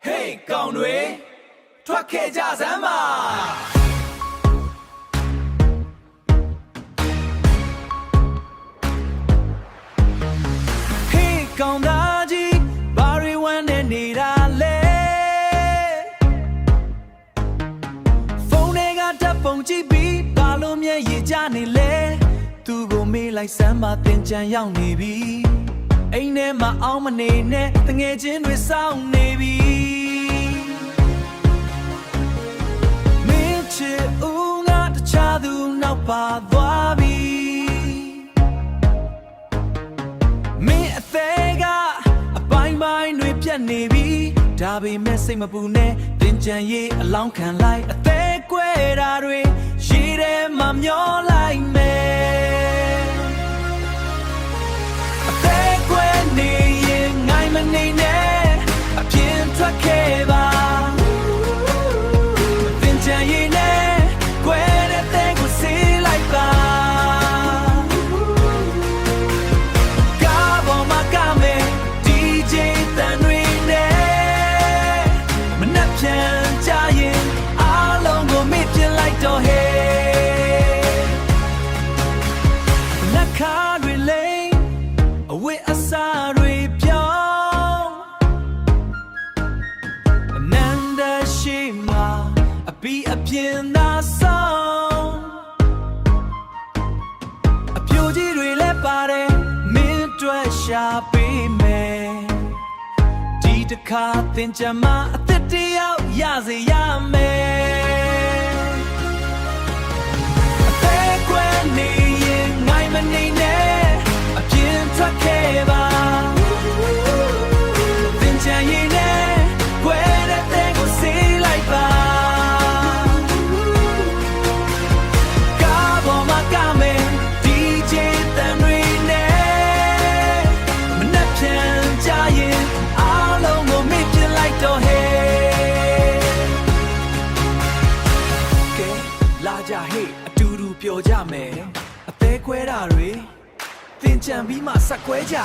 Hey ကောင်တွေထွက်ခဲ့ကြစမ်းပါ Hey ကောင်သားကြီးဘာတွေဝမ်းနေနေတာလဲဖုန်းထဲကတပ်ပုံကြည့်ပြီးဘာလို့မျက်ရည်ကျနေလဲသူ့ကိုမေးလိုက်စမ်းပါတင်ကြံရောက်နေပြီအိမ်ထဲမှာအောင်မနေနဲ့တငယ်ချင်းတွေစောင့်နေပြီမင်းချစ်ဦးငါတခြားသူနောက်ပါသွားပြီမင်းအသေးကအပိုင်းပိုင်းတွေပြတ်နေပြီဒါပေမဲ့စိတ်မပူနဲ့တင်ကြံရေးအလောင်းခံလိုက်အသေးကွဲတာတွေရှိတယ်မှာမျောလိုက်မယ်နေရင်ငိုင်းမနေနဲ့အပြင်းထွက်ခဲ့ပါသင်ချင်ရင်နဲ့ကွယ်တဲ့တဲ့ကိုစီးလိုက်ပါကားပေါ်မှာကမယ် DJ တန်တွေနဲ့မနှက်ပြန်ကြရင်အားလုံးကိုမေ့ပြလိုက်တော့ဟဲ့လက်ခါတွေလိမ့်အဝတ်အစားတွေပြောင်းအနန္တရှိမှာအပီးအပြင်းသာဆောင်အပြိုကြီးတွေလည်းပါတယ်မင်းတွေ့ရှာပေးမယ်ဒီတစ်ခါသင်ချင်မှအသက်တယောက်ရစေရမယ်အသေးကွယ်နေရင်ငိုင်းမနေနဲ့အပြင်းထွက်ခဲ့ပါသင်ချင်ရင်နဲ့ကွယ်တဲ့တဲ့ကိုစီးလိုက်ပါကားပေါ်မှာကမယ် DJ တန်တွေနဲ့မနှက်ပြန်ကြရင်အားလုံးကိုမေ့ပြလိုက်တော့ဟဲ့ကဲလာကြဟေ့အတူတူပျော်ကြမယ်အသေးခွဲတာတွေသင်ကြံပြီးမှဆက်ကွဲကြ